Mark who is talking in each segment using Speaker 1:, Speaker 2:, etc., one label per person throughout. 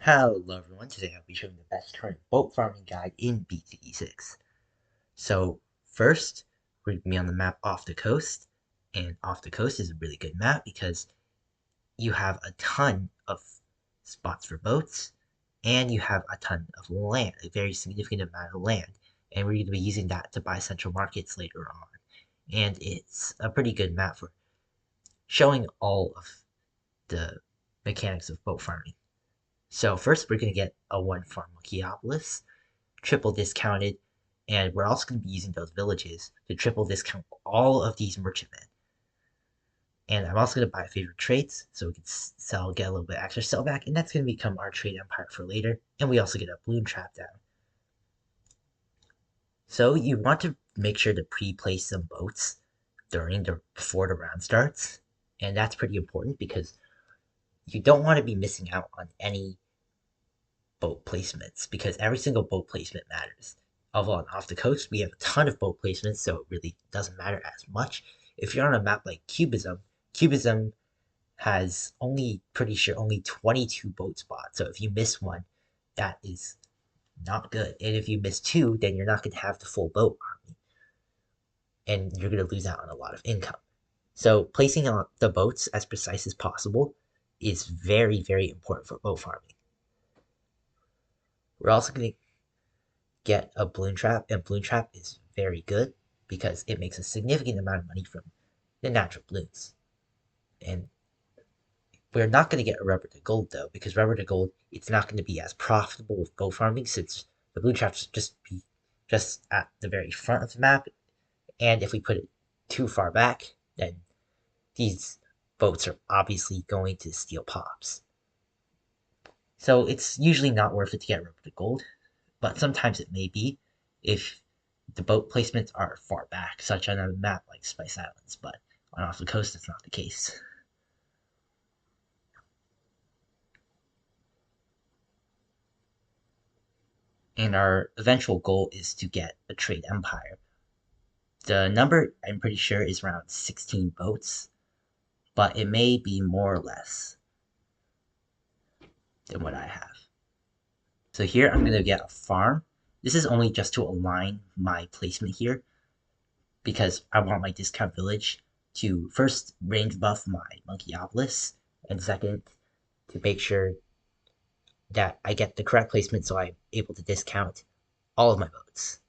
Speaker 1: Hello everyone, today I'll be showing the best current boat farming guide in BTD6. So first, we're going to be on the map Off the Coast, and Off the Coast is a really good map because you have a ton of spots for boats, and you have a ton of land, a very significant amount of land, and we're going to be using that to buy central markets later on. And it's a pretty good map for showing all of the mechanics of boat farming. So first we're going to get a one farm Monkeypolis, triple discounted, and we're also going to be using those villages to triple discount all of these merchantmen. And I'm also going to buy favorite traits so we can sell, get a little bit extra sell back, and that's going to become our trade empire for later. And we also get a balloon trap down. So you want to make sure to pre-place some boats before the round starts, and that's pretty important because you don't want to be missing out on any boat placements because every single boat placement matters. Although on Off the Coast, we have a ton of boat placements, so it really doesn't matter as much. If you're on a map like Cubism has pretty sure, only 22 boat spots. So if you miss one, that is not good. And if you miss two, then you're not going to have the full boat army. And you're going to lose out on a lot of income. So placing on the boats as precise as possible is very, very important for boat farming. We're also going to get a balloon trap, and balloon trap is very good because it makes a significant amount of money from the natural balloons. And we're not going to get a rubber to gold though, because rubber to gold it's not going to be as profitable with boat farming since the balloon traps just at the very front of the map, and if we put it too far back, then these boats are obviously going to steal pops. So it's usually not worth it to get rubber to gold, but sometimes it may be if the boat placements are far back, such on a map like Spice Islands, but on Off the Coast, that's not the case. And our eventual goal is to get a trade empire. The number, I'm pretty sure, is around 16 boats, but it may be more or less than what I have. So here I'm going to get a farm. This is only just to align my placement here because I want my discount village to first range buff my Monkeypolis, and second, to make sure that I get the correct placement so I'm able to discount all of my boats.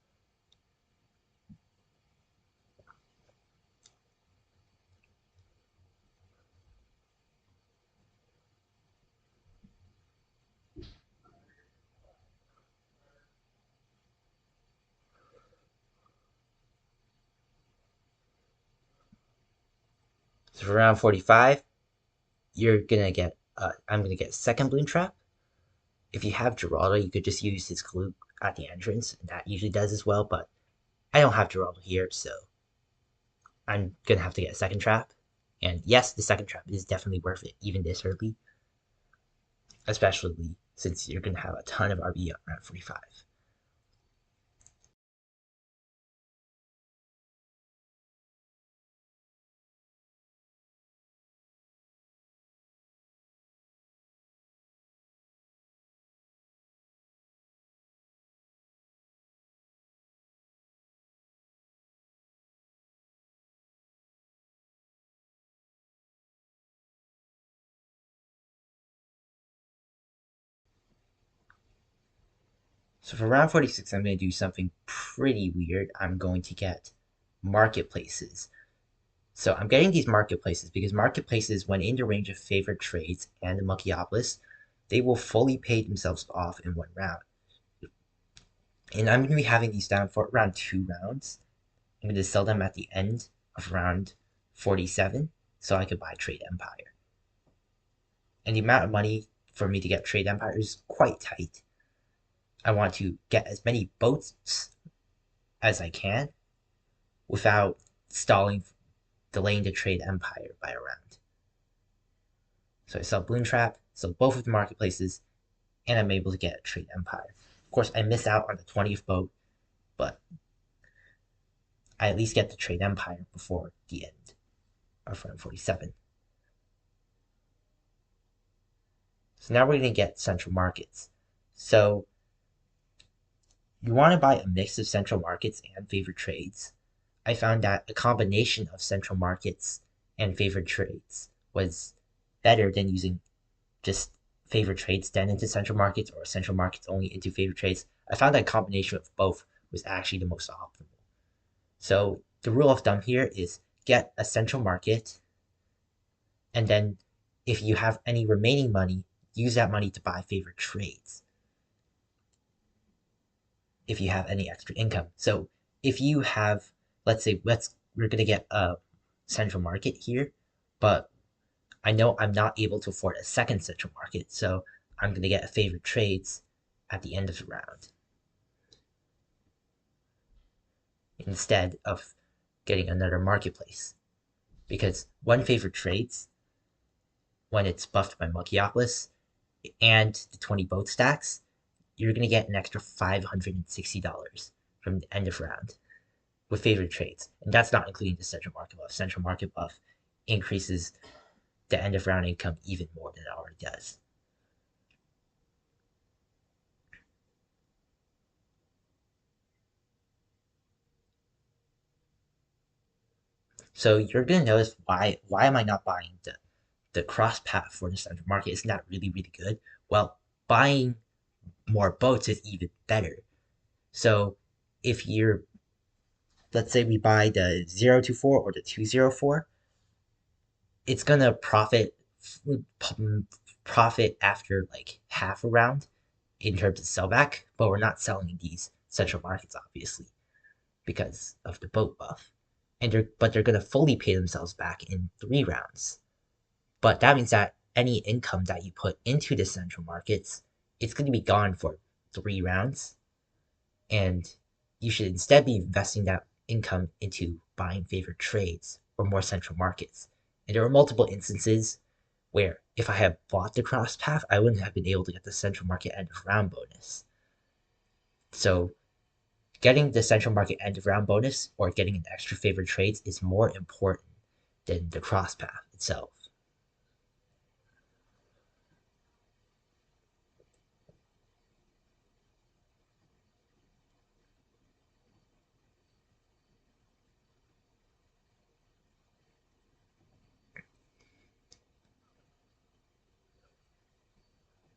Speaker 1: So for round 45, I'm gonna get second balloon trap. If you have Geraldo, you could just use his glue at the entrance, and that usually does as well, but I don't have Geraldo here, so I'm gonna have to get a second trap. And yes, the second trap is definitely worth it, even this early, especially since you're gonna have a ton of RB on round 45. So for round 46, I'm going to do something pretty weird. I'm going to get marketplaces. So I'm getting these marketplaces because marketplaces, when in the range of favored trades and the Monkeypolis, they will fully pay themselves off in one round. And I'm going to be having these down for around 2 rounds. I'm going to sell them at the end of round 47 so I could buy Trade Empire. And the amount of money for me to get Trade Empire is quite tight. I want to get as many boats as I can without delaying the Trade Empire by a round. So I sell Balloon Trap, sell both of the marketplaces, and I'm able to get a Trade Empire. Of course, I miss out on the 20th boat, but I at least get the Trade Empire before the end of round 47. So now we're going to get central markets. So you want to buy a mix of central markets and favored trades. I found that a combination of central markets and favored trades was better than using just favored trades then into central markets or central markets only into favored trades. I found that a combination of both was actually the most optimal. So the rule of thumb here is get a central market, and then if you have any remaining money, use that money to buy favored trades if you have any extra income. So if you have, let's say, we're gonna get a central market here, but I know I'm not able to afford a second central market, so I'm gonna get a favored trades at the end of the round instead of getting another marketplace. Because one favored trades, when it's buffed by Monkeyopoulos and the 20 boat stacks, you're gonna get an extra $560 from the end of round with favored trades. And that's not including the central market buff. Central market buff increases the end of round income even more than it already does. So you're gonna notice why am I not buying the cross path for the central market? Isn't that really good? Well, buying more boats is even better. So if you're, let's say we buy the 024 or the 204, it's gonna profit after like half a round in terms of sellback, but we're not selling these central markets obviously because of the boat buff. They're gonna fully pay themselves back in 3 rounds. But that means that any income that you put into the central markets, it's gonna be gone for 3 rounds. And you should instead be investing that income into buying favored trades or more central markets. And there are multiple instances where if I had bought the cross path, I wouldn't have been able to get the central market end of round bonus. So getting the central market end of round bonus or getting an extra favored trades is more important than the cross path itself.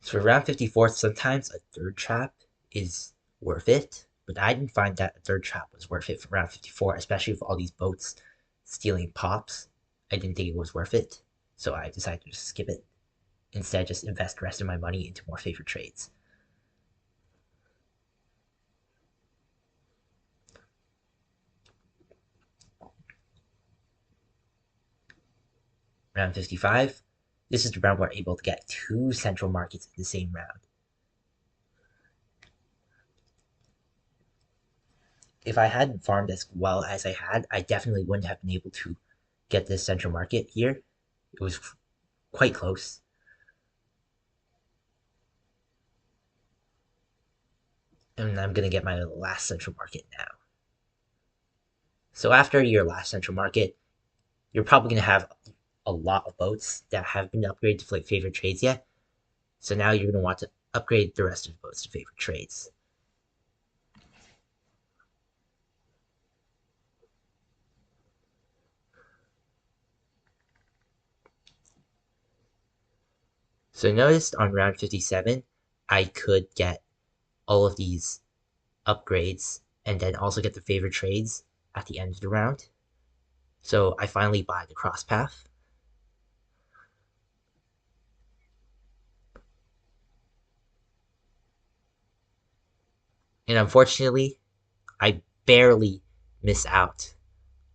Speaker 1: So for round 54, sometimes a third trap is worth it, but I didn't find that a third trap was worth it for round 54, especially with all these boats stealing pops. I didn't think it was worth it, so I decided to just skip it. Instead, just invest the rest of my money into more favored trades. Round 55, this is the round where we're able to get 2 central markets in the same round. If I hadn't farmed as well as I had, I definitely wouldn't have been able to get this central market here. It was quite close. And I'm going to get my last central market now. So after your last central market, you're probably going to have a lot of boats that have been upgraded to like favorite trades yet. So now you're going to want to upgrade the rest of the boats to favorite trades. So notice on round 57, I could get all of these upgrades and then also get the favorite trades at the end of the round. So I finally buy the cross path. And unfortunately, I barely miss out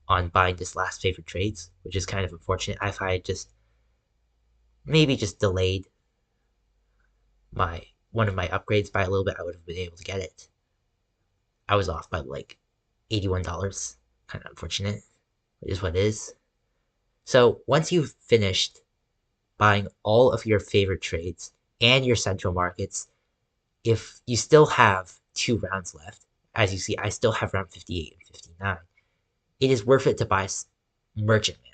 Speaker 1: on buying this last favorite trades, which is kind of unfortunate. If I had just maybe just delayed my one of my upgrades by a little bit, I would have been able to get it. I was off by like $81. Kind of unfortunate. It is what it is. So once you've finished buying all of your favorite trades and your central markets, if you still have 2 rounds left, as you see, I still have round 58 and 59, it is worth it to buy Merchantman.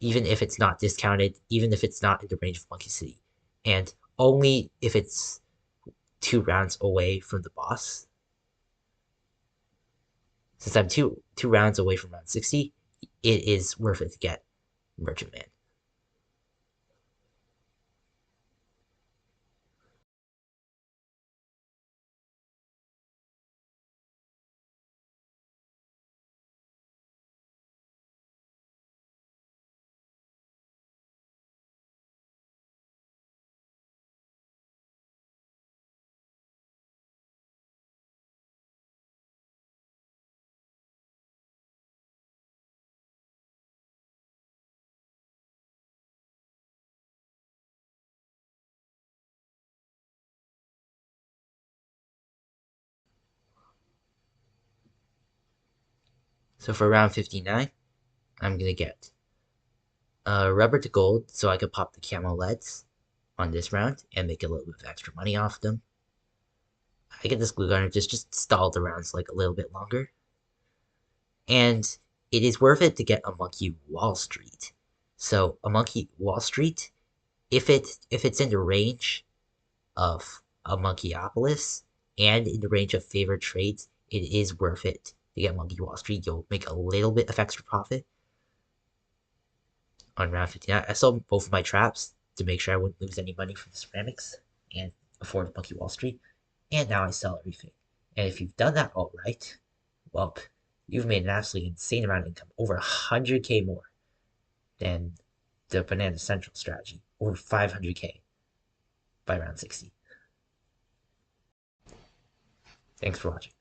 Speaker 1: even if it's not discounted, even if it's not in the range of Monkey City, and only if it's 2 rounds away from the boss. Since I'm two rounds away from round 60, it is worth it to get Merchant Man. So for round 59, I'm gonna get rubber to gold so I could pop the camo LEDs on this round and make a little bit of extra money off them. I get this glue gunner just stall the rounds like a little bit longer. And it is worth it to get a Monkey Wall Street. So a Monkey Wall Street, if it's in the range of a Monkeyopolis and in the range of favored trades, it is worth it to get Monkey Wall Street. You'll make a little bit of extra profit on round 59. I sold both of my traps to make sure I wouldn't lose any money from the ceramics and afford Monkey Wall Street. And now I sell everything. And if you've done that all right, well, you've made an absolutely insane amount of income, over 100k more than the Banana Central strategy, over 500k by round 60. Thanks for watching.